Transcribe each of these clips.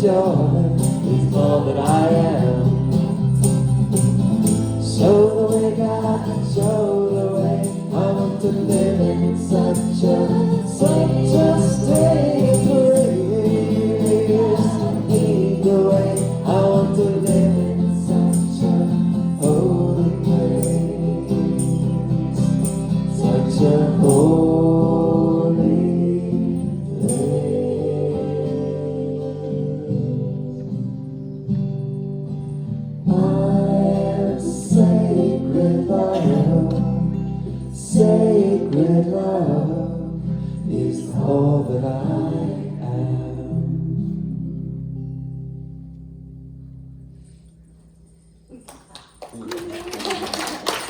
joy is all that I am. Show the way, God, show the way. I want to live in such a state of grace. Lead the way. I want to live in such a holy place. Such a holy place. I am sacred love. Sacred love is all that I am.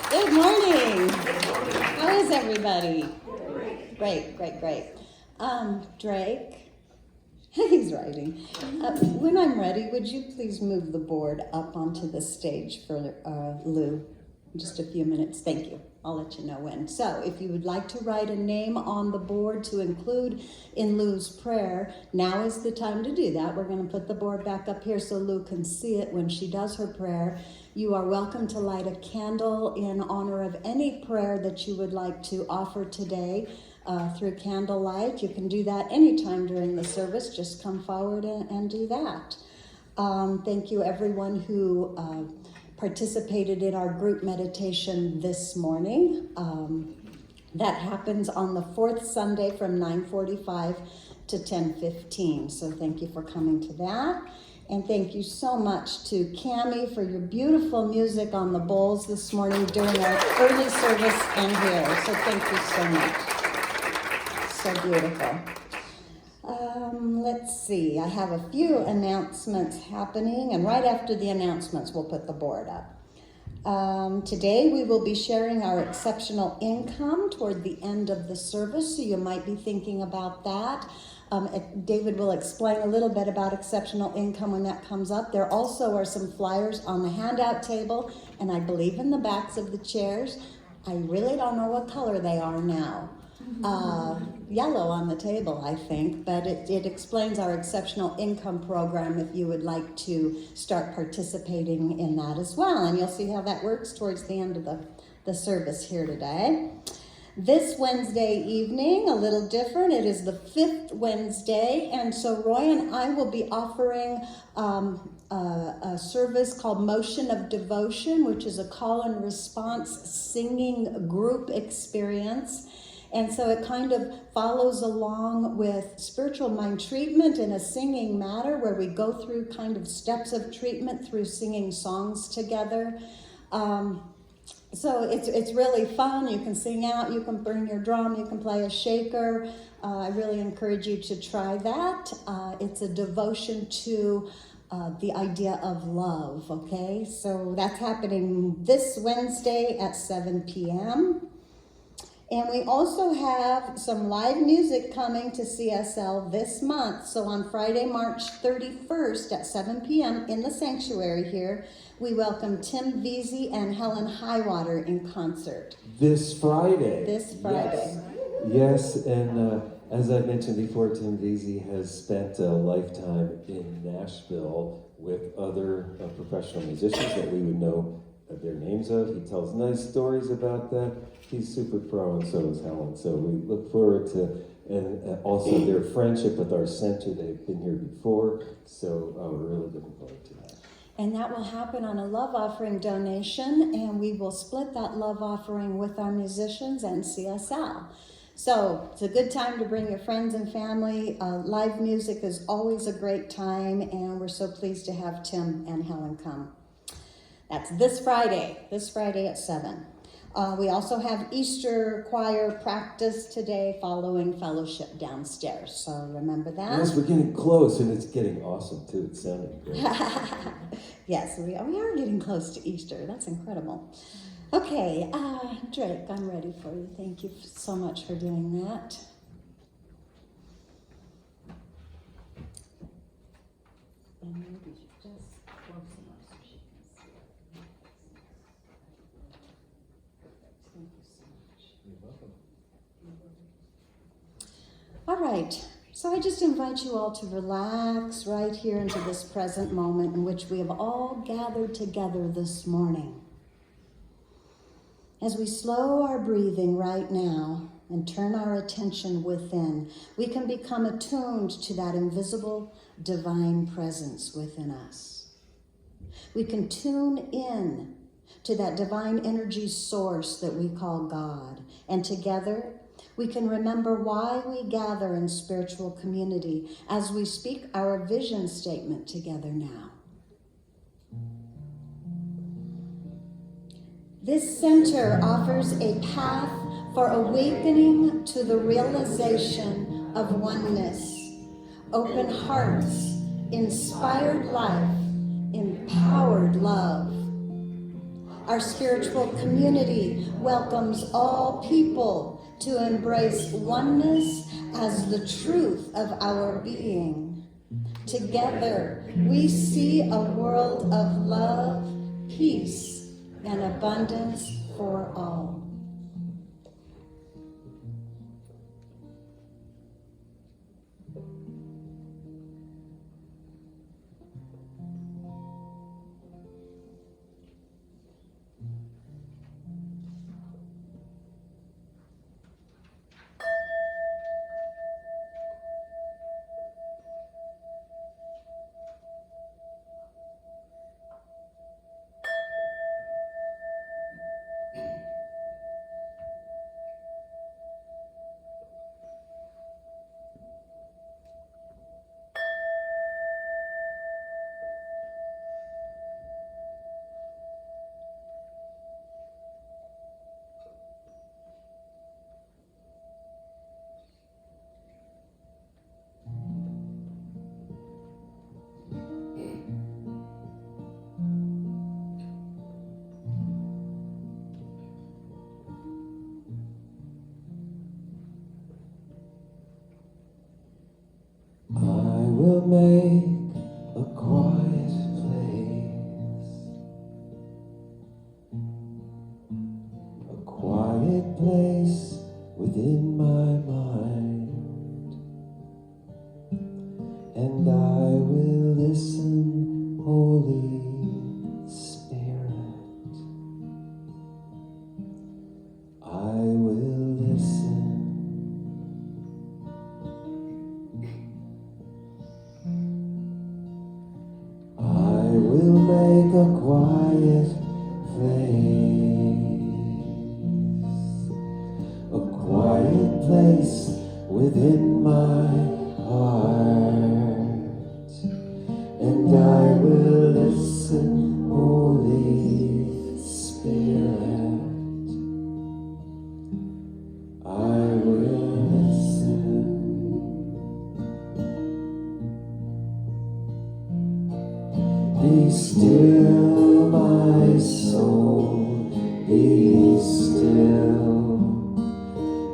Good morning. How is everybody? Great. Drake, he's writing. When I'm ready, would you please move the board up onto the stage for Lou? In just a few minutes. Thank you. I'll let you know when. So if you would like to write a name on the board to include in Lou's prayer, now is the time to do that. We're going to put the board back up here so Lou can see it when she does her prayer. You are welcome to light a candle in honor of any prayer that you would like to offer today through candlelight. You can do that anytime during the service. Just come forward and do that. Thank you everyone who participated in our group meditation this morning. That happens on the fourth Sunday from 9:45 to 10:15. So thank you for coming to that. And thank you so much to Cammie for your beautiful music on the bowls this morning during our early service and here. So thank you so much. So beautiful. Let's see, I have a few announcements happening, and right after the announcements, we'll put the board up. Today, we will be sharing our exceptional income toward the end of the service, so you might be thinking about that. David will explain a little bit about exceptional income when that comes up. There also are some flyers on the handout table, and I believe in the backs of the chairs. I really don't know what color they are now. Yellow on the table, I think, but it explains our exceptional income program if you would like to start participating in that as well. And you'll see how that works towards the end of the service here today. This Wednesday evening, a little different. It is the 5th Wednesday, and so Roy and I will be offering a service called Motion of Devotion, which is a call and response singing group experience. And so it kind of follows along with spiritual mind treatment in a singing matter, where we go through kind of steps of treatment through singing songs together. So it's really fun. You can sing out, you can bring your drum, you can play a shaker. I really encourage you to try that. It's a devotion to the idea of love, okay? So that's happening this Wednesday at 7 p.m. And we also have some live music coming to CSL this month. So on Friday, March 31st at 7 p.m. in the sanctuary here, we welcome Tim Veazey and Helen Highwater in concert. This Friday. This Friday. Yes, and as I mentioned before, Tim Veazey has spent a lifetime in Nashville with other professional musicians that we would know their names of. He tells nice stories about that. He's super pro, and so is Helen. So we look forward to, and also their friendship with our center. They've been here before, so we're really looking forward to that. And that will happen on a love offering donation, and we will split that love offering with our musicians and CSL. So it's a good time to bring your friends and family. Live music is always a great time, and we're so pleased to have Tim and Helen come. That's this Friday at 7. We also have Easter choir practice today following fellowship downstairs, so remember that. Yes, we're getting close, and it's getting awesome too. It's sounding great. Yes, we are getting close to Easter. That's incredible. Okay, Drake, I'm ready for you. Thank you so much for doing that. And maybe you just close enough so she can see it. Thank you so much. You're welcome. All right, So I just invite you all to relax right here into this present moment in which we have all gathered together this morning. As we slow our breathing right now and turn our attention within, we can become attuned to that invisible divine presence within us. We can tune in to that divine energy source that we call God, and together we can remember why we gather in spiritual community as we speak our vision statement together now. This center offers a path for awakening to the realization of oneness, open hearts, inspired life, empowered love. Our spiritual community welcomes all people to embrace oneness as the truth of our being. Together, we see a world of love, peace, and abundance for all. I will make a quiet place within my mind, and I will listen, Holy Spirit. I will listen. I will make a quiet place within my heart, and I will listen, Holy Spirit. I will listen. Be still, my soul, be still.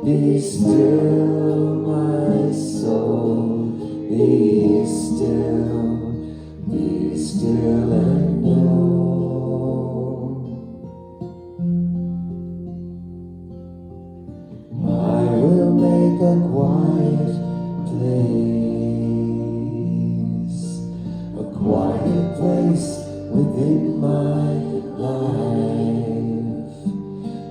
Be still, my soul, be still and know. I will make a quiet place within my life,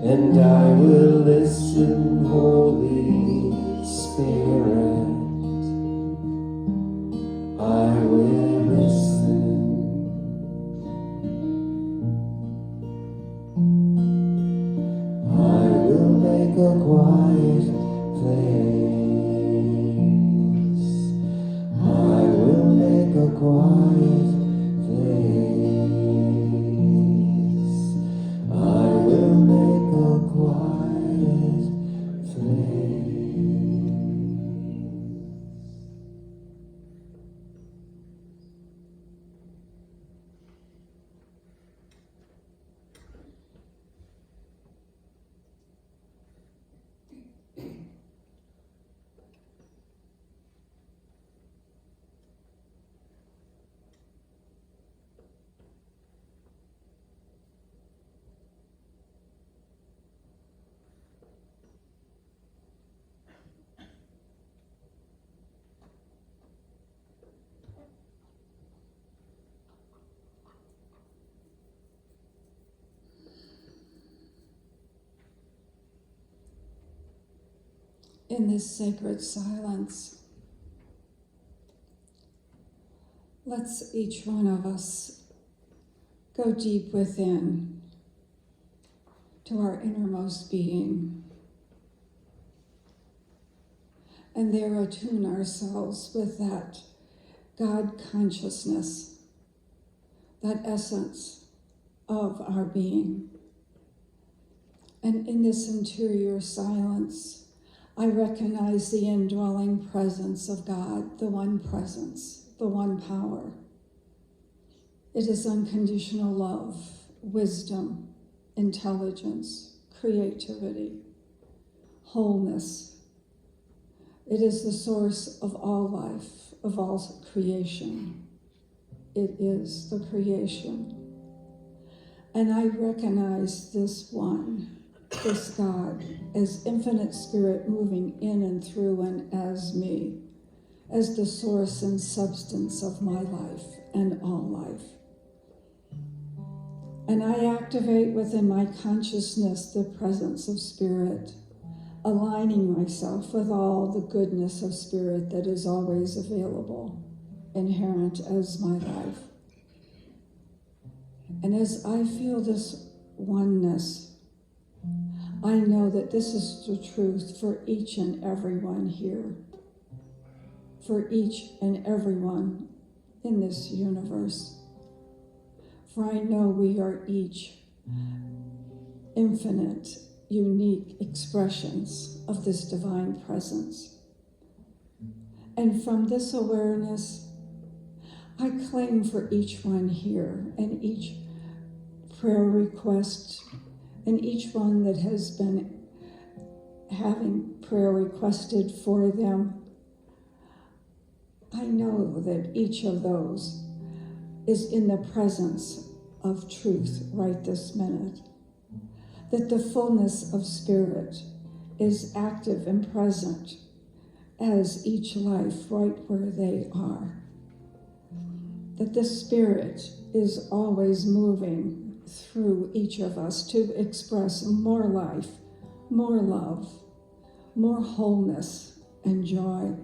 and I will listen, Holy Spirit. I will listen. I will make a quiet place. I will make a quiet place. I will make a quiet place. in this sacred silence, let's each one of us go deep within to our innermost being, and there attune ourselves with that God consciousness, that essence of our being. And in this interior silence, I recognize the indwelling presence of God, the one presence, the one power. It is unconditional love, wisdom, intelligence, creativity, wholeness. It is the source of all life, of all creation. It is the creation. And I recognize this one, this God, as infinite spirit moving in and through and as me, as the source and substance of my life and all life. And I activate within my consciousness the presence of spirit, aligning myself with all the goodness of spirit that is always available, inherent as my life. And as I feel this oneness, I know that this is the truth for each and every one here, for each and everyone in this universe. For I know we are each infinite, unique expressions of this divine presence. And from this awareness, I claim for each one here and each prayer request and each one that has been having prayer requested for them. I know that each of those is in the presence of truth right this minute, that the fullness of spirit is active and present as each life right where they are, that the spirit is always moving through each of us to express more life, more love, more wholeness and joy.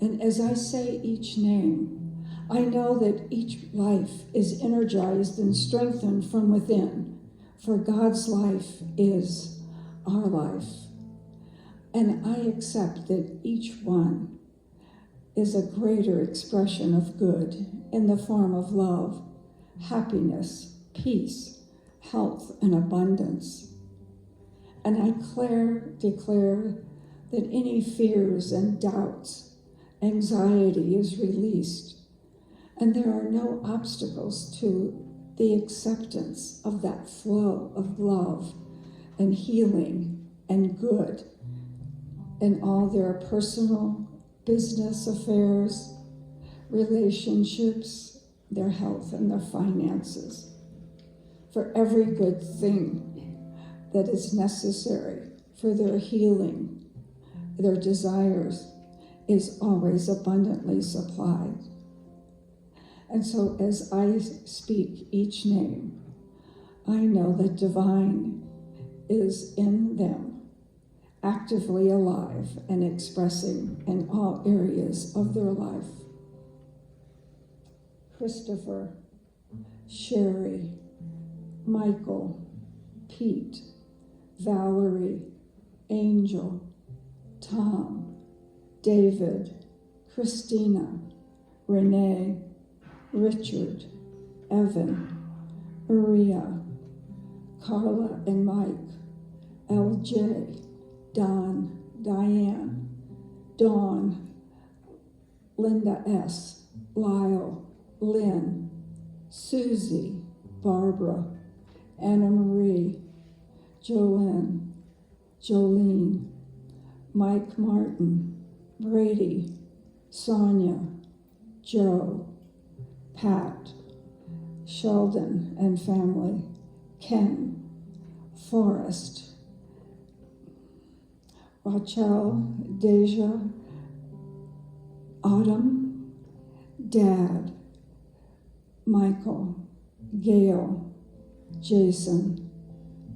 And as I say each name, I know that each life is energized and strengthened from within, for God's life is our life. And I accept that each one is a greater expression of good in the form of love, happiness, peace, health, and abundance. And I declare that any fears and doubts, anxiety is released, and there are no obstacles to the acceptance of that flow of love and healing and good in all their personal, business affairs, relationships, their health, and their finances. For every good thing that is necessary for their healing, their desires, is always abundantly supplied. And so as I speak each name, I know that divine is in them, actively alive and expressing in all areas of their life. Christopher, Sherry, Michael, Pete, Valerie, Angel, Tom, David, Christina, Renee, Richard, Evan, Maria, Carla and Mike, LJ, Don, Diane, Dawn, Linda S., Lyle, Lynn, Susie, Barbara, Anna Marie, Jolene, Mike Martin, Brady, Sonia, Joe, Pat, Sheldon and family, Ken, Forrest, Rachel, Deja, Autumn, Dad, Michael, Gail, Jason,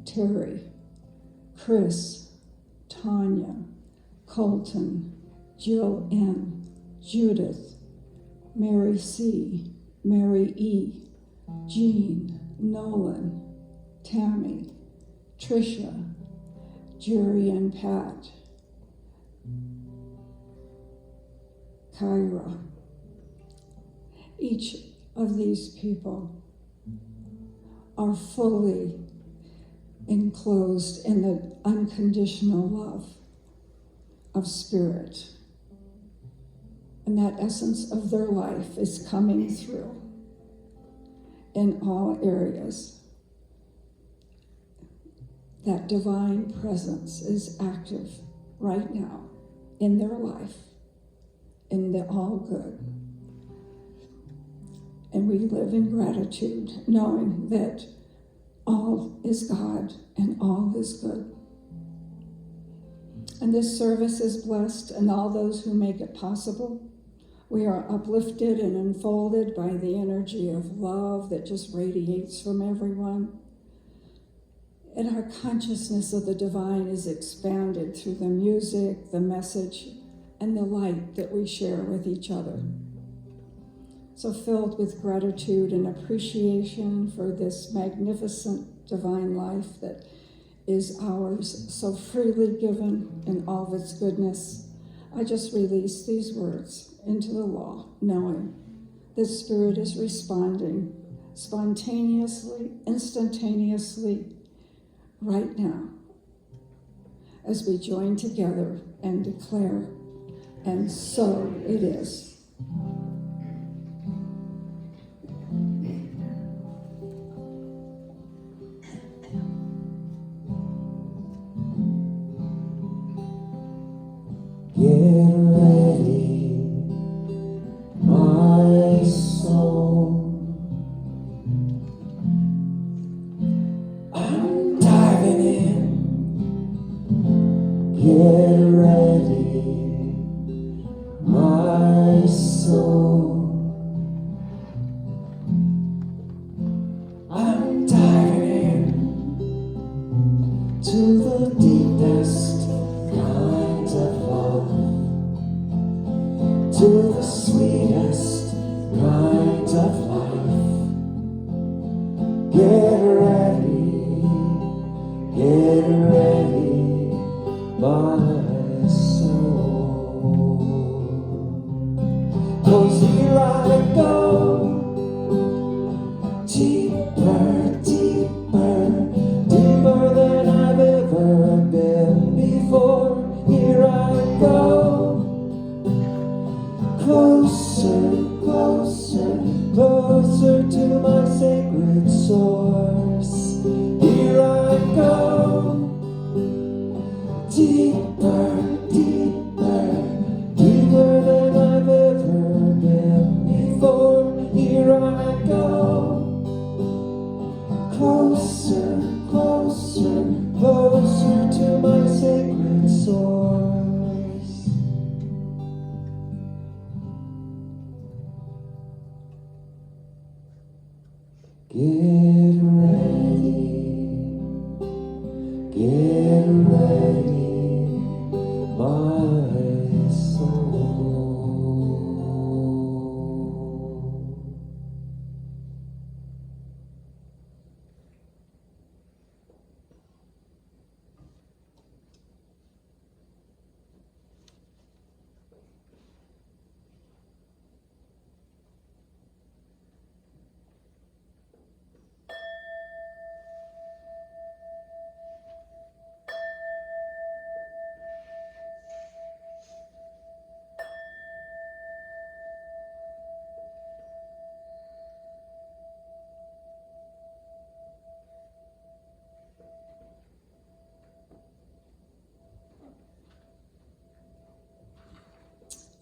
Terry, Chris, Tanya, Colton, Jill N., Judith, Mary C., Mary E., Jean, Nolan, Tammy, Tricia, Jerry and Pat, Kyra. Each of these people are fully enclosed in the unconditional love of Spirit. And that essence of their life is coming through in all areas. That divine presence is active right now in their life, in the all good. And we live in gratitude, knowing that all is God and all is good. And this service is blessed, and all those who make it possible. We are uplifted and enfolded by the energy of love that just radiates from everyone. And our consciousness of the divine is expanded through the music, the message, and the light that we share with each other. So filled with gratitude and appreciation for this magnificent divine life that is ours, so freely given in all of its goodness, I just release these words into the law, knowing that Spirit is responding spontaneously, instantaneously, right now, as we join together and declare, and so it is. Get ready, my soul. I'm diving in. Get ready, my soul. I'm diving in to the deepest kind of love, to the sweetest kind of life. Get ready, my soul. 'Cause here I go, deeper, deeper, deeper than I've ever been before. Here I go, closer, closer, closer to my sacred source. Here I go, deeper, deeper, deeper than I've ever been before. Here I go, closer, closer, closer to my sacred source. Get ready, my soul.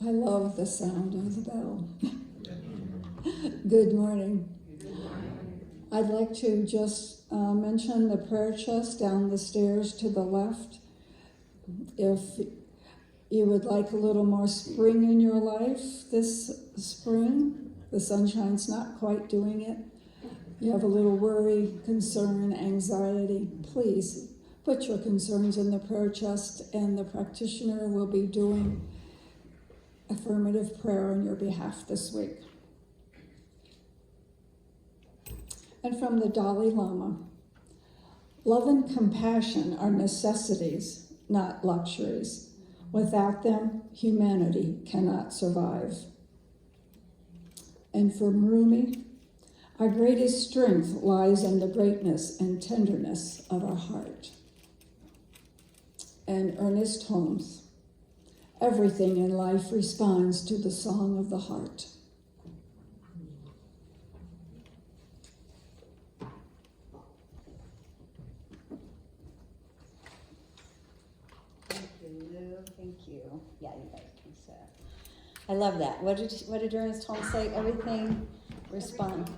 I love the sound of the bell. Good morning. I'd like to just mention the prayer chest down the stairs to the left. If you would like a little more spring in your life this spring, the sunshine's not quite doing it. You have a little worry, concern, anxiety, please put your concerns in the prayer chest, and the practitioner will be doing affirmative prayer on your behalf this week. And from the Dalai Lama, love and compassion are necessities, not luxuries. Without them, humanity cannot survive. And from Rumi, our greatest strength lies in the greatness and tenderness of our heart. And Ernest Holmes, everything in life responds to the song of the heart. Thank you, Lou. Thank you. Yeah, you guys can sit. I love that. What did Ernest Holmes say? Everything responds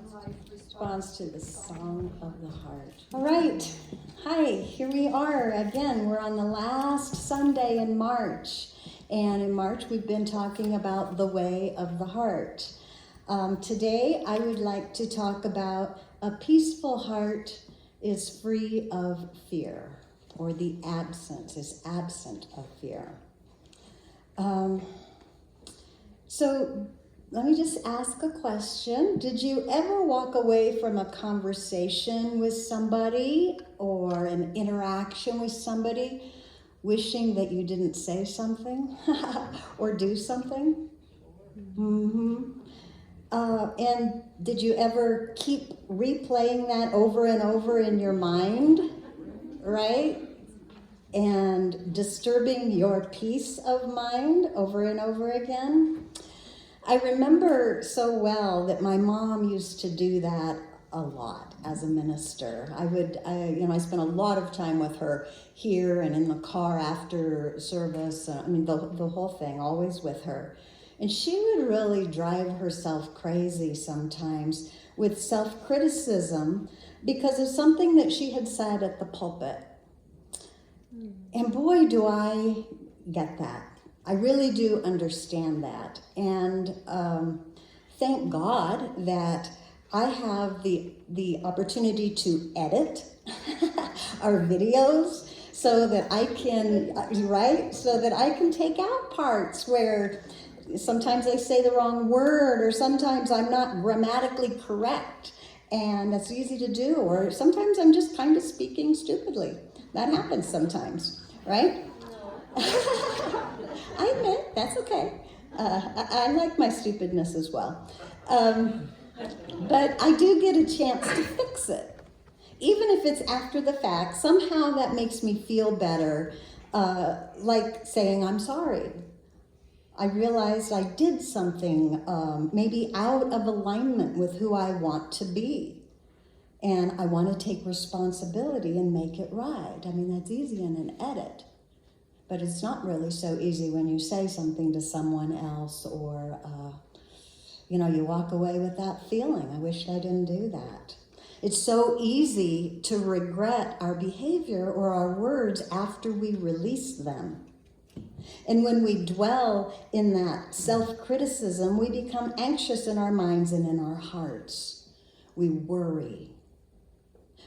to the song of the heart. All right. Hi, here we are again. We're on the last Sunday in March. And in March, we've been talking about the way of the heart. Today, I would like to talk about a peaceful heart is free of fear, or the absence is absent of fear. So let me just ask a question. Did you ever walk away from a conversation with somebody or an interaction with somebody wishing that you didn't say something or do something? Mm-hmm. And did you ever keep replaying that over and over in your mind, right? And disturbing your peace of mind over and over again? I remember so well that my mom used to do that a lot as a minister. I spent a lot of time with her here and in the car after service. The whole thing, always with her. And she would really drive herself crazy sometimes with self-criticism because of something that she had said at the pulpit. And boy, do I get that. I really do understand that. And thank God that I have the opportunity to edit our videos so that I can, so that I can take out parts where sometimes I say the wrong word or sometimes I'm not grammatically correct. And that's easy to do. Or sometimes I'm just kind of speaking stupidly. That happens sometimes, right? I admit, that's okay. I like my stupidness as well. But I do get a chance to fix it. Even if it's after the fact, somehow that makes me feel better, like saying I'm sorry. I realized I did something maybe out of alignment with who I want to be. And I want to take responsibility and make it right. I mean, that's easy in an edit. But it's not really so easy when you say something to someone else or, you walk away with that feeling. I wish I didn't do that. It's so easy to regret our behavior or our words after we release them. And when we dwell in that self-criticism, we become anxious in our minds and in our hearts. We worry.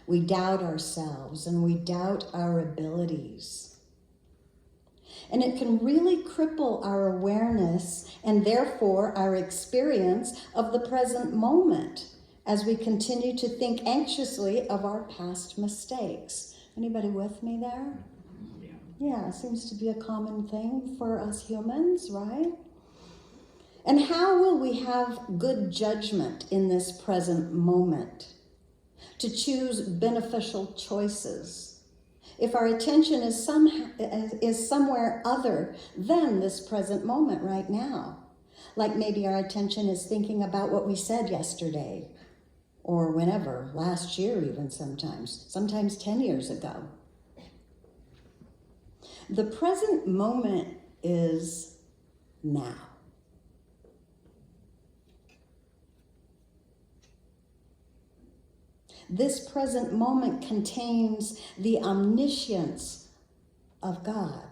We doubt ourselves and we doubt our abilities. And it can really cripple our awareness and therefore our experience of the present moment as we continue to think anxiously of our past mistakes. Anybody with me there? Yeah, it seems to be a common thing for us humans, right? And how will we have good judgment in this present moment to choose beneficial choices if our attention is somewhere other than this present moment right now? Like maybe our attention is thinking about what we said yesterday or whenever, last year even sometimes 10 years ago. The present moment is now. This present moment contains the omniscience of God.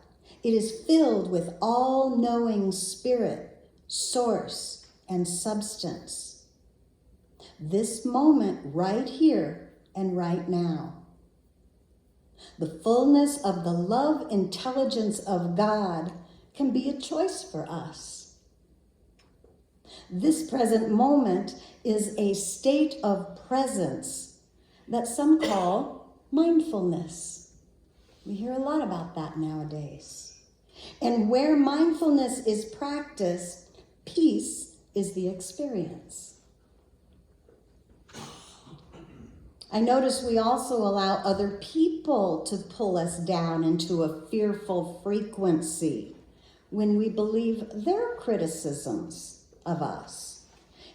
It is filled with all-knowing spirit, source, and substance. This moment right here and right now. The fullness of the love intelligence of God can be a choice for us. This present moment is a state of presence that some call mindfulness. We hear a lot about that nowadays. And where mindfulness is practiced, peace is the experience. I notice we also allow other people to pull us down into a fearful frequency when we believe their criticisms of us.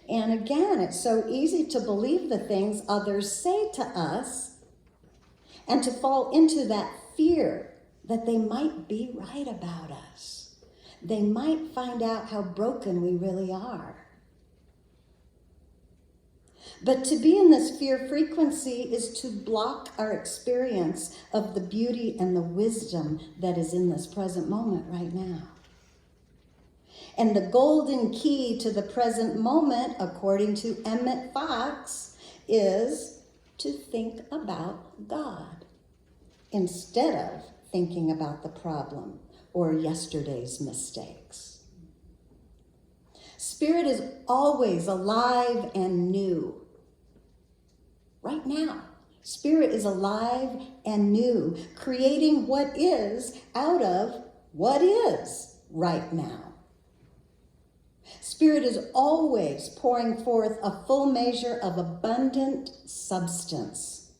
And again, it's so easy to believe the things others say to us and to fall into that fear that they might be right about us. They might find out how broken we really are. But to be in this fear frequency is to block our experience of the beauty and the wisdom that is in this present moment right now. And the golden key to the present moment, according to Emmett Fox, is to think about God instead of thinking about the problem or yesterday's mistakes. Spirit is always alive and new. Right now, Spirit is alive and new, creating what is out of what is right now. Spirit is always pouring forth a full measure of abundant substance.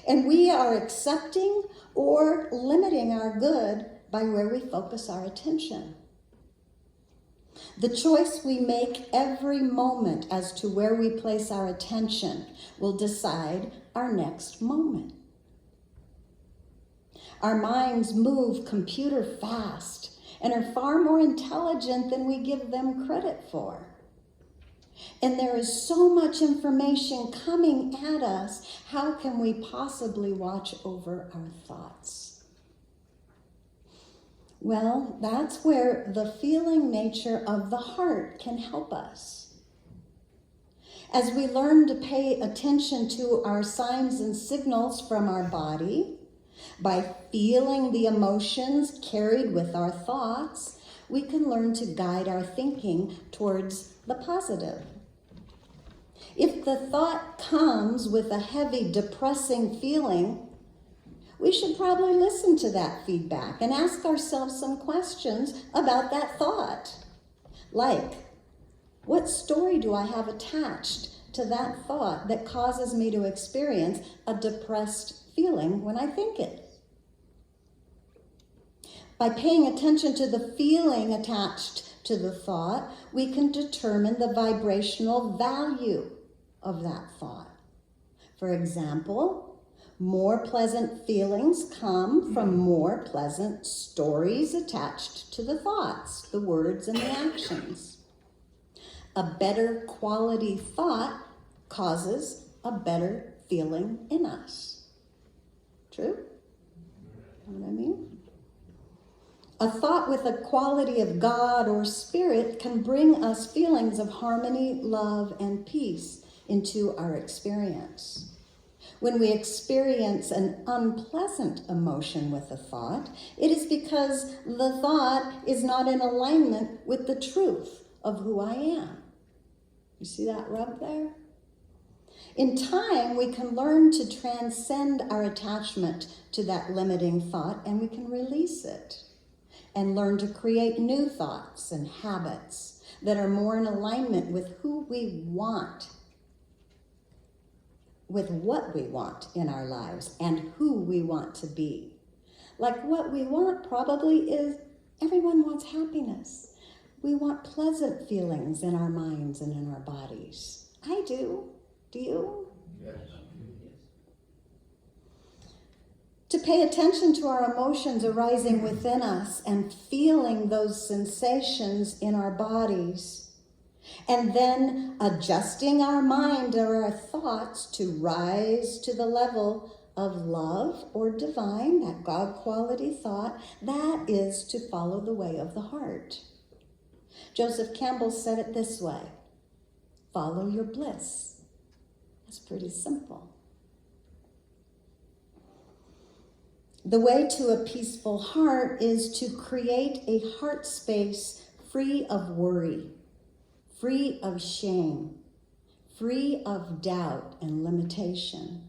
And we are accepting or limiting our good by where we focus our attention. The choice we make every moment as to where we place our attention will decide our next moment. Our minds move computer fast and are far more intelligent than we give them credit for. And there is so much information coming at us. How can we possibly watch over our thoughts? Well, that's where the feeling nature of the heart can help us. As we learn to pay attention to our signs and signals from our body, by feeling the emotions carried with our thoughts, we can learn to guide our thinking towards the positive. If the thought comes with a heavy, depressing feeling, we should probably listen to that feedback and ask ourselves some questions about that thought. Like, what story do I have attached to that thought that causes me to experience a depressed feeling when I think it? By paying attention to the feeling attached to the thought, we can determine the vibrational value of that thought. For example, more pleasant feelings come from more pleasant stories attached to the thoughts, the words, and the actions. A better quality thought causes a better feeling in us. True? Know what I mean? A thought with a quality of God or Spirit can bring us feelings of harmony, love, and peace into our experience. When we experience an unpleasant emotion with a thought, it is because the thought is not in alignment with the truth of who I am. You see that rub there? In time, we can learn to transcend our attachment to that limiting thought, and we can release it and learn to create new thoughts and habits that are more in alignment with who we want, with what we want in our lives and who we want to be. Like what we want probably is, everyone wants happiness. We want pleasant feelings in our minds and in our bodies. I do. Do you? Yes. To pay attention to our emotions arising within us and feeling those sensations in our bodies, and then adjusting our mind or our thoughts to rise to the level of love or divine, that God quality thought, that is to follow the way of the heart. Joseph Campbell said it this way: follow your bliss. That's pretty simple. The way to a peaceful heart is to create a heart space free of worry, free of shame, free of doubt and limitation.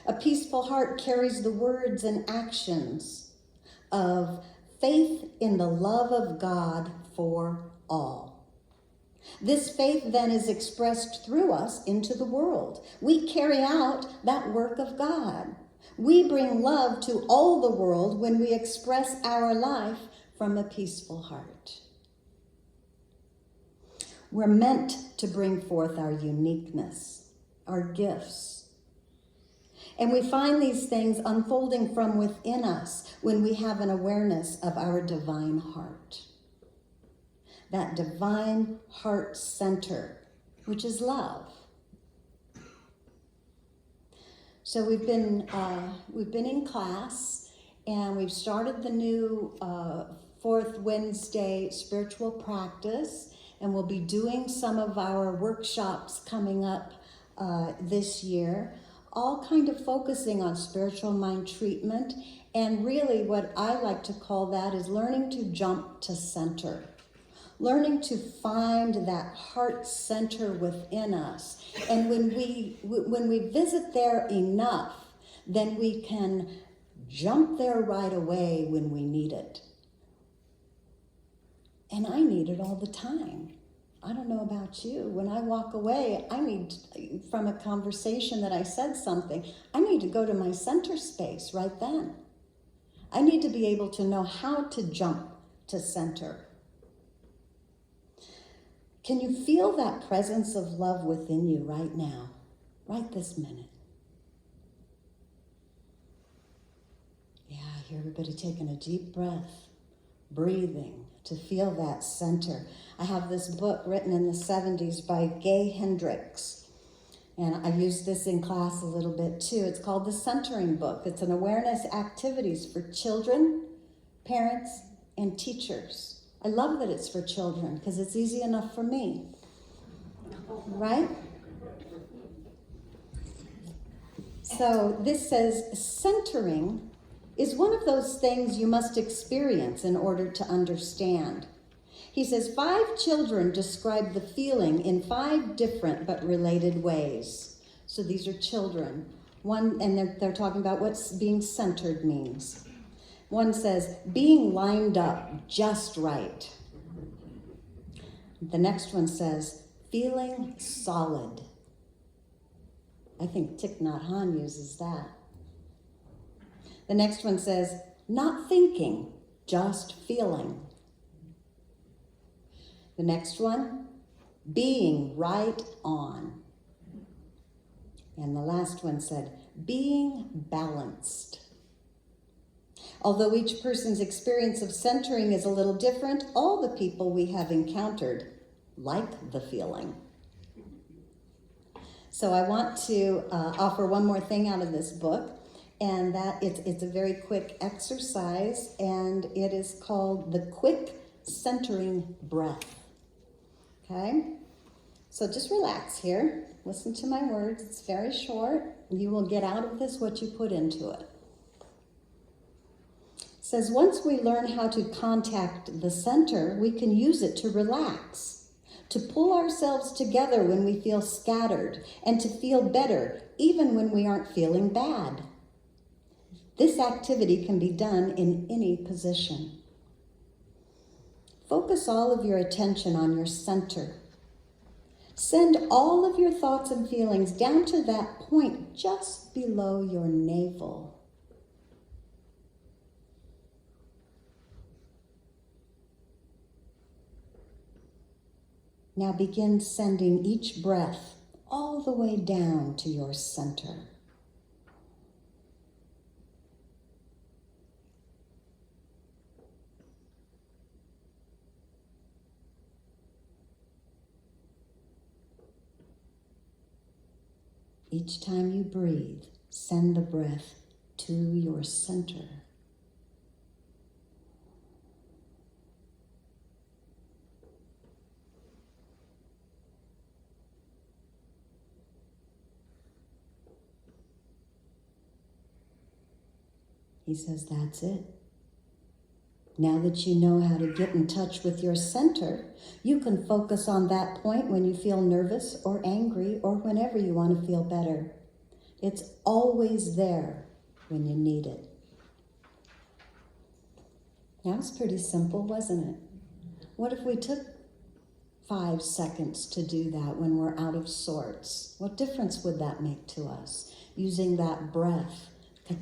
A peaceful heart carries the words and actions of faith in the love of God for all. This faith then is expressed through us into the world. We carry out that work of God. We bring love to all the world when we express our life from a peaceful heart. We're meant to bring forth our uniqueness, our gifts. And we find these things unfolding from within us when we have an awareness of our divine heart. That divine heart center, which is love. So we've been in class, and we've started the new fourth Wednesday spiritual practice, and we'll be doing some of our workshops coming up this year, all kind of focusing on spiritual mind treatment, and really what I like to call that is learning to jump to center. Learning to find that heart center within us. And when we visit there enough, then we can jump there right away when we need it. And I need it all the time. I don't know about you. When I walk away, I need, from a conversation that I said something, I need to go to my center space right then. I need to be able to know how to jump to center. Can you feel that presence of love within you right now, right this minute? Yeah, I hear everybody taking a deep breath, breathing to feel that center. I have this book written in the 70s by Gay Hendricks, and I use this in class a little bit too. It's called The Centering Book. It's an awareness activities for children, parents, and teachers. I love that it's for children because it's easy enough for me, right? So this says, centering is one of those things you must experience in order to understand. He says 5 children describe the feeling in 5 different but related ways. So these are children. One, and they're talking about what being centered means. One says, being lined up just right. The next one says, feeling solid. I think Thich Nhat Hanh uses that. The next one says, not thinking, just feeling. The next one, being right on. And the last one said, being balanced. Although each person's experience of centering is a little different, all the people we have encountered like the feeling. So I want to offer one more thing out of this book, and that it's a very quick exercise, and it is called the quick centering breath. Okay? So just relax here. Listen to my words. It's very short. You will get out of this what you put into it. It says, once we learn how to contact the center, we can use it to relax, to pull ourselves together when we feel scattered, and to feel better even when we aren't feeling bad. This activity can be done in any position. Focus all of your attention on your center. Send all of your thoughts and feelings down to that point just below your navel. Now begin sending each breath all the way down to your center. Each time you breathe, send the breath to your center. He says, that's it. Now that you know how to get in touch with your center, you can focus on that point when you feel nervous or angry or whenever you want to feel better. It's always there when you need it. That was pretty simple, wasn't it? What if we took 5 seconds to do that when we're out of sorts? What difference would that make to us? Using that breath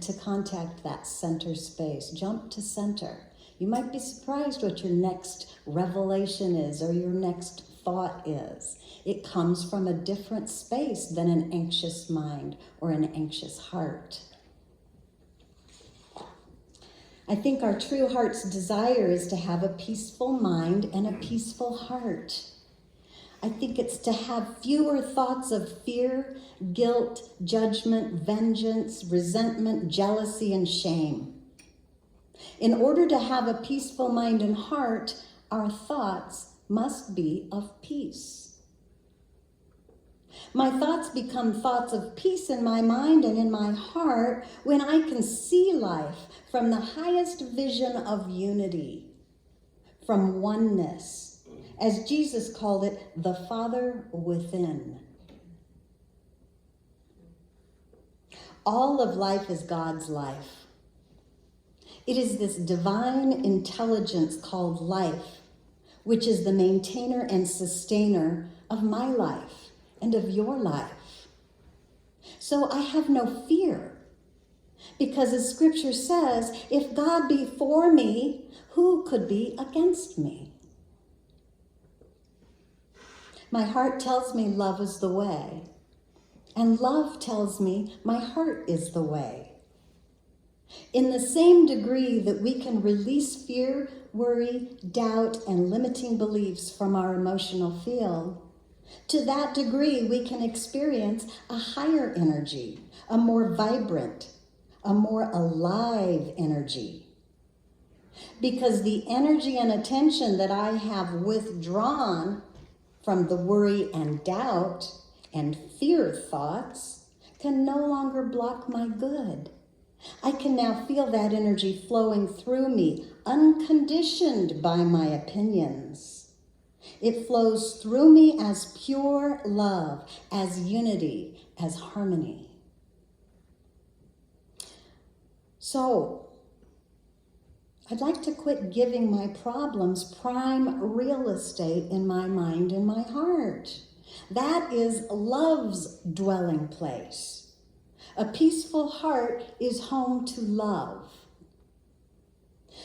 to contact that center space. Jump to center. You might be surprised what your next revelation is or your next thought is. It comes from a different space than an anxious mind or an anxious heart. I think our true heart's desire is to have a peaceful mind and a peaceful heart. I think it's to have fewer thoughts of fear, guilt, judgment, vengeance, resentment, jealousy, and shame. In order to have a peaceful mind and heart, our thoughts must be of peace. My thoughts become thoughts of peace in my mind and in my heart when I can see life from the highest vision of unity, from oneness. As Jesus called it, the Father within. All of life is God's life. It is this divine intelligence called life, which is the maintainer and sustainer of my life and of your life. So I have no fear, because as Scripture says, if God be for me, who could be against me? My heart tells me love is the way, and love tells me my heart is the way. In the same degree that we can release fear, worry, doubt, and limiting beliefs from our emotional field, to that degree we can experience a higher energy, a more vibrant, a more alive energy. Because the energy and attention that I have withdrawn from the worry and doubt and fear thoughts can no longer block my good. I can now feel that energy flowing through me, unconditioned by my opinions. It flows through me as pure love, as unity, as harmony. So, I'd like to quit giving my problems prime real estate in my mind and my heart. That is love's dwelling place. A peaceful heart is home to love.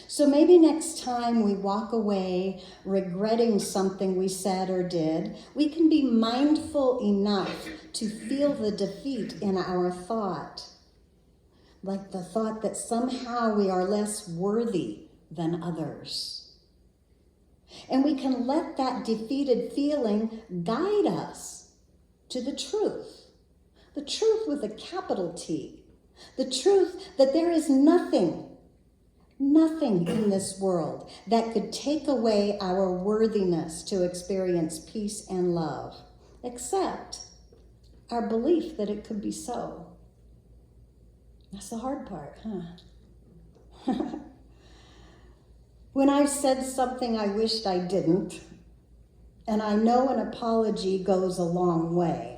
So maybe next time we walk away regretting something we said or did, we can be mindful enough to feel the defeat in our thought. Like the thought that somehow we are less worthy than others. And we can let that defeated feeling guide us to the truth with a capital T, the truth that there is nothing in this world that could take away our worthiness to experience peace and love, except our belief that it could be so. That's the hard part, huh? When I've said something I wished I didn't, and I know an apology goes a long way.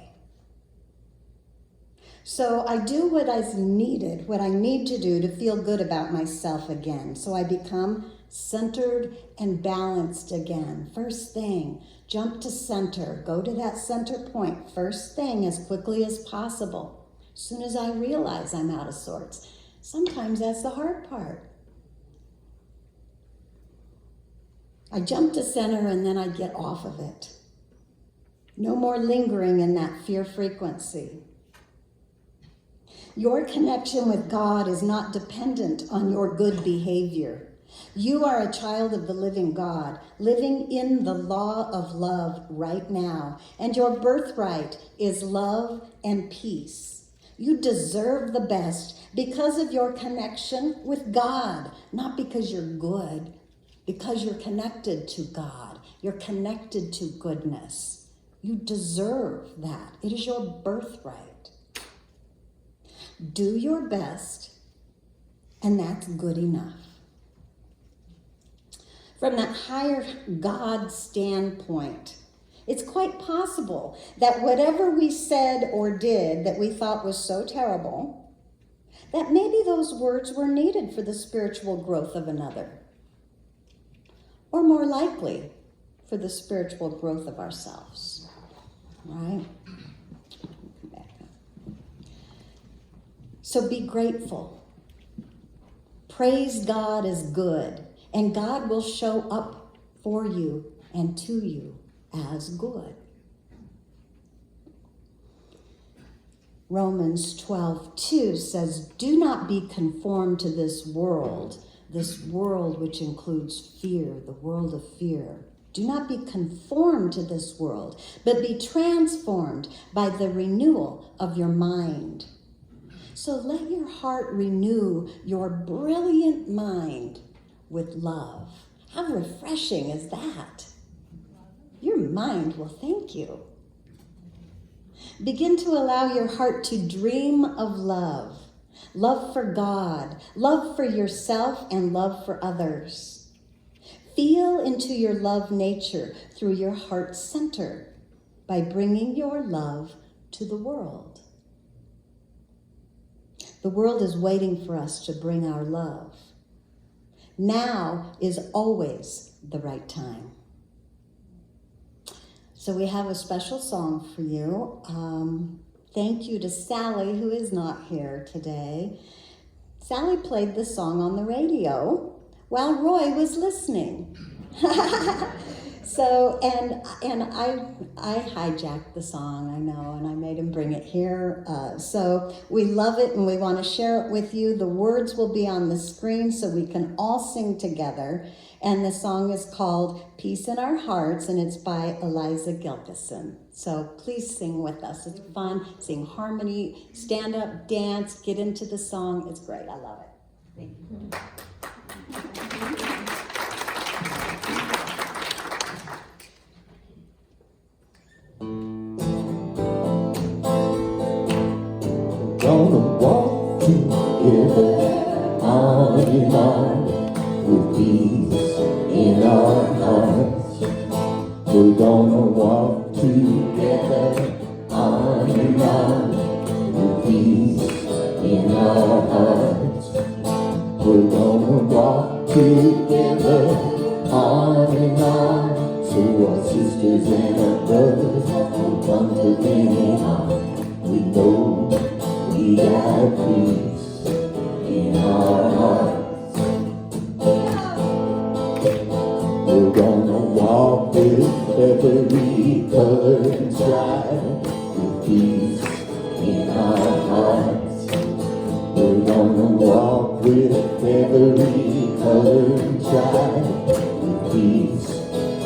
So I do what is needed, what I need to do to feel good about myself again. So I become centered and balanced again. First thing, jump to center. Go to that center point first thing as quickly as possible. As soon as I realize I'm out of sorts. Sometimes that's the hard part. I jump to center and then I get off of it. No more lingering in that fear frequency. Your connection with God is not dependent on your good behavior. You are a child of the living God, living in the law of love right now, and your birthright is love and peace. You deserve the best because of your connection with God, not because you're good, because you're connected to God. You're connected to goodness. You deserve that. It is your birthright. Do your best and that's good enough. From that higher God standpoint, it's quite possible that whatever we said or did that we thought was so terrible, that maybe those words were needed for the spiritual growth of another. Or more likely, for the spiritual growth of ourselves. Right? Come back up. So be grateful. Praise God is good, and God will show up for you and to you as good. Romans 12:2 says, "Do not be conformed to this world which includes fear, the world of fear. Do not be conformed to this world, but be transformed by the renewal of your mind." So let your heart renew your brilliant mind with love. How refreshing is that? Your mind will thank you. Begin to allow your heart to dream of love. Love for God, love for yourself, and love for others. Feel into your love nature through your heart center by bringing your love to the world. The world is waiting for us to bring our love. Now is always the right time. So we have a special song for you. Thank you to Sally, who is not here today. Sally played the song on the radio while Roy was listening. So, and I hijacked the song, I know, and I made him bring it here. So we love it and we want to share it with you. The words will be on the screen so we can all sing together. And the song is called Peace in Our Hearts, and it's by Eliza Gilkison. So please sing with us. It's fun. Sing harmony, stand up, dance, get into the song. It's great. I love it. Thank you. Gonna walk together arm in arm with peace in our hearts. We're gonna walk together arm in arm with peace in our hearts. We're gonna walk together arm in arm, so our sisters and our brothers will come together. We know we got peace in our hearts. We're gonna walk with every color and tribe with peace in our hearts. We're gonna walk with every color and tribe with peace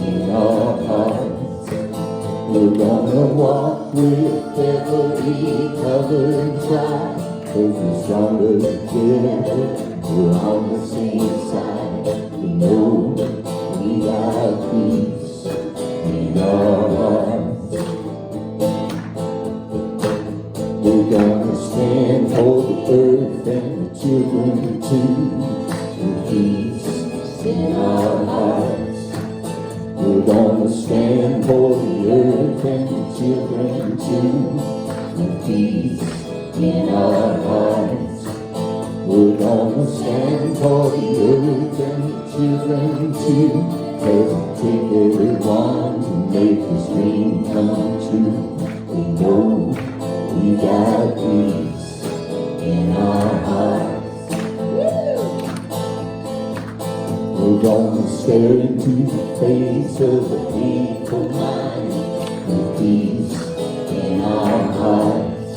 in our hearts. We're gonna walk with every color and tribe, 'cause we're stronger together, we're on the same side. We know we got peace in our hearts. We're gonna stand for the earth and the children too, with peace in our hearts. We're gonna stand for the earth and the children too, with peace in our hearts. We're gonna stand for the earth and the children too, 'cause it takes everyone to make this dream come true. We know we got peace in our hearts. We're gonna stare into the face of the hateful mind with peace in our hearts.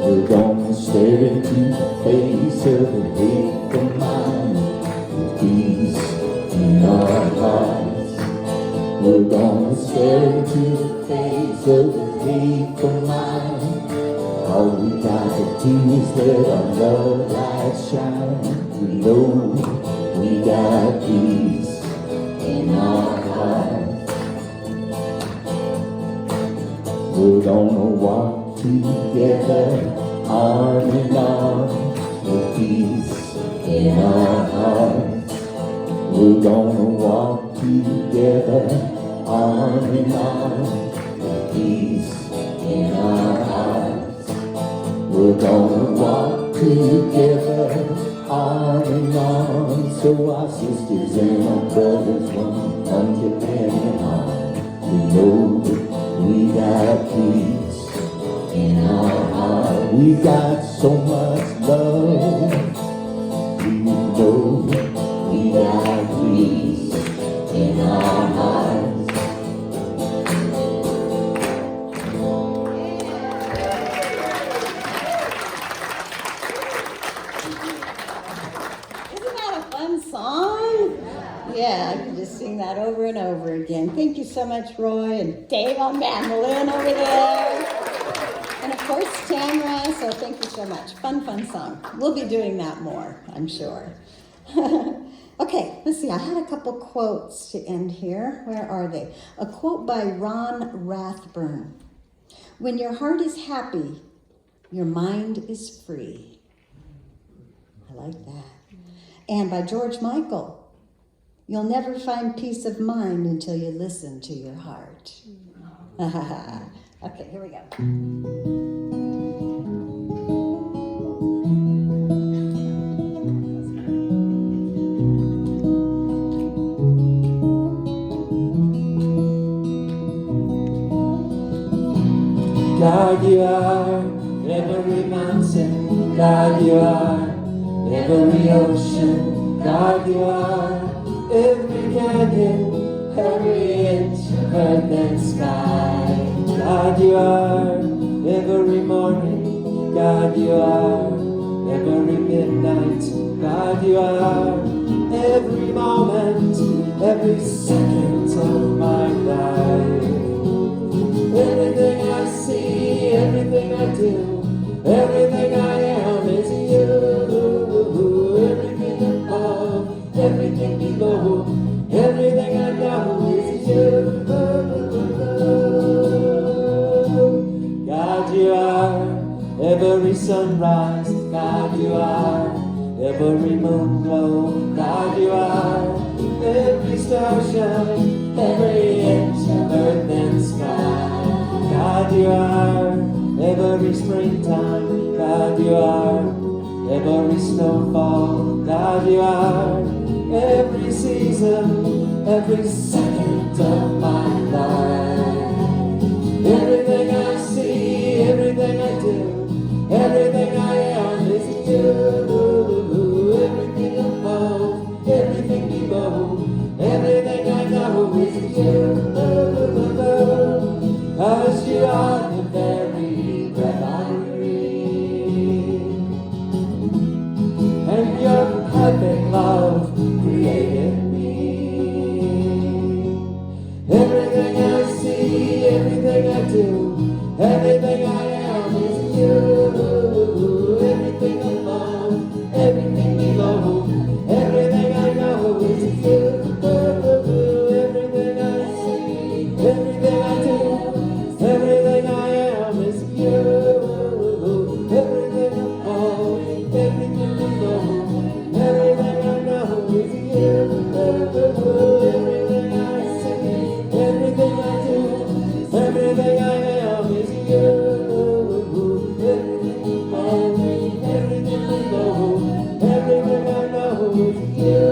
We're gonna stare into the face of the hateful mind with peace in our hearts. We're gonna stare into the face of the hateful mind. All we gotta do is let our love light shine. We know we got peace in our hearts. We're gonna walk together arm in arm with peace in our hearts. We're gonna walk together, arm in arm, with peace in our hearts. We're gonna walk together, arm in arm, so our sisters and our brothers won't come to any harm. We know we got peace in our heart. We got so much love. We know we got peace in our hearts. Isn't that a fun song? Yeah, I can just sing that over and over again. Thank you so much, Roy and Dave on mandolin over there. And of course, Tamara, so thank you so much. Fun, fun song. We'll be doing that more, I'm sure. Okay, let's see. I had a couple quotes to end here. Where are they? A quote by Ron Rathburn. When your heart is happy, your mind is free. I like that. And by George Michael. You'll never find peace of mind until you listen to your heart. Okay, here we go. God, you are every mountain. God, you are every ocean. God, you are every canyon, every inch of earth and sky. God, you are every morning. God, you are every midnight. God, you are every moment, every second of my life. Everything I see, everything I do, everything I am is you. Everything above, everything below, everything I know is you. God, you are every sunrise. God, you are every moon glow. God, you are every star shine, every inch of earth and sky. God, you are every springtime. God, you are every snowfall. God, you are every season, every second of my life. Everything I see, everything I do, everything I am is you. Everything above, everything below, everything I know is you. 'Cause you are the very breath I breathe, and your perfect love created me. Everything I see, everything I do, everything I am is you. Everything above, everything below, everything I know is you. Everything I see, everything I do, everything I am is you. Everything above, everything below, everything I know is you. Everything I see, everything I do, everything I am is you. Everything above, everything below, everything I know is you.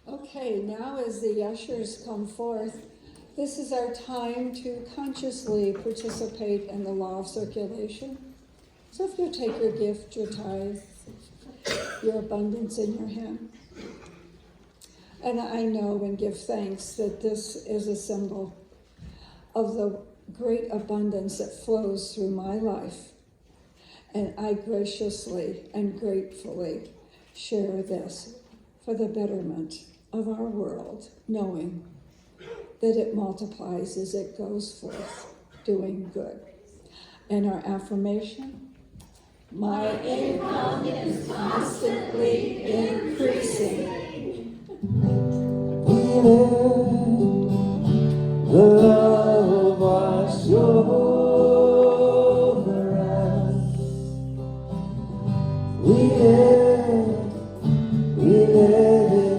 Okay, now as the ushers come forth, this is our time to consciously participate in the law of circulation. So if you'll take your gift, your tithe, your abundance in your hand. And I know and give thanks that this is a symbol of the great abundance that flows through my life. And I graciously and gratefully share this for the betterment of our world, knowing that it multiplies as it goes forth, doing good. And our affirmation, my income is constantly increasing. The love We let it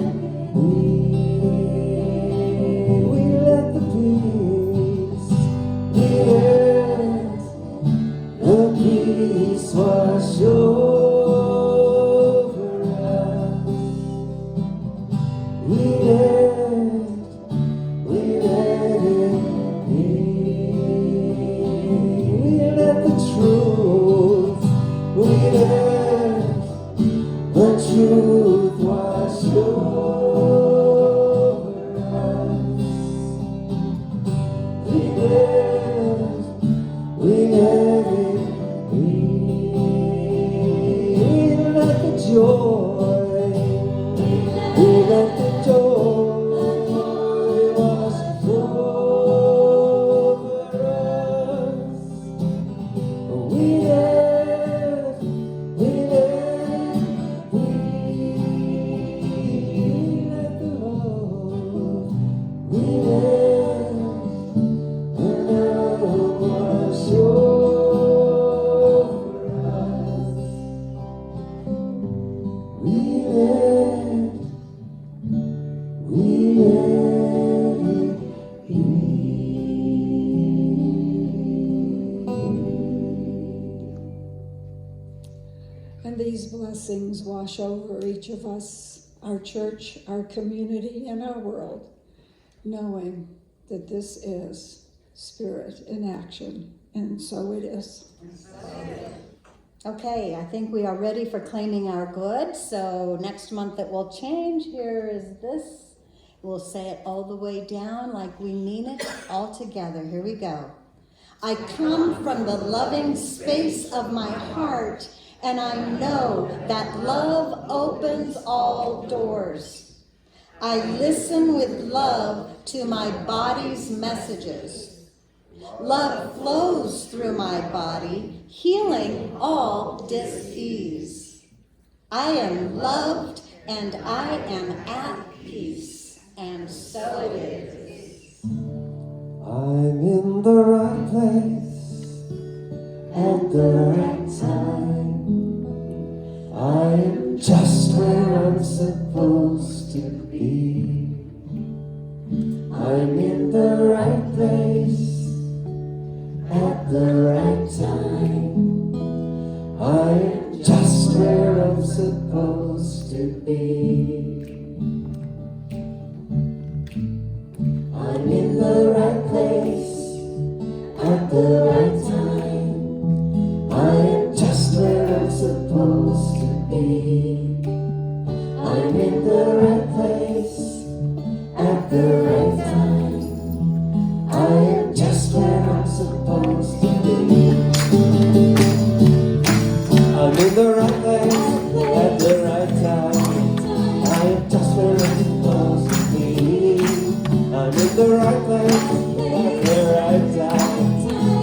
be. We let the peace. We let the peace wash over us. We let it be. We let the truth. We let the truth wash over us. We let it be. We let the joy. We let the joy wash over us. We let the love. We let the love wash over us. We let it be. And these blessings wash over each of us, our church, our community, and our world, knowing that this is Spirit in action, and so it is. Okay, I think we are ready for claiming our good. So next month it will change. Here is this. We'll say it all the way down like we mean it all together. Here we go. I come from the loving space of my heart, and I know that love opens all doors. I listen with love to my body's messages. Love flows through my body, healing all dis-ease. I am loved and I am at peace, and so it is. I'm in the right place at the right time. I am just where I'm supposed to be. I'm in the right place at the right time. I am just where I'm supposed to be. I'm in the right place at the right time. I am just where I'm supposed to be. I'm in the right place at the right time. I am just where I'm supposed to be. I'm in the right place at the right time. I am just where I'm supposed to be. I'm in the right place at the right time.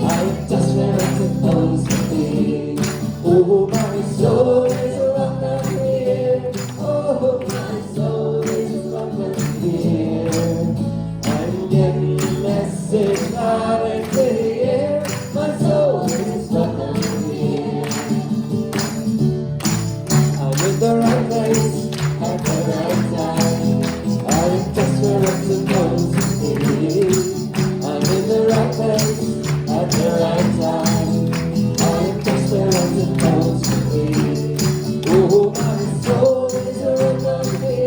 I am just where I'm supposed to be. Oh, my soul is a rock of fear. Oh, my soul is a rock of fear. I'm getting the message loud and clear. My soul is a rock of fear. I'm in the right place at the right time. I am just where I'm supposed to be. I'm in the right place at the right time. I am just where I'm supposed to be. Oh, my soul is a rock of fear.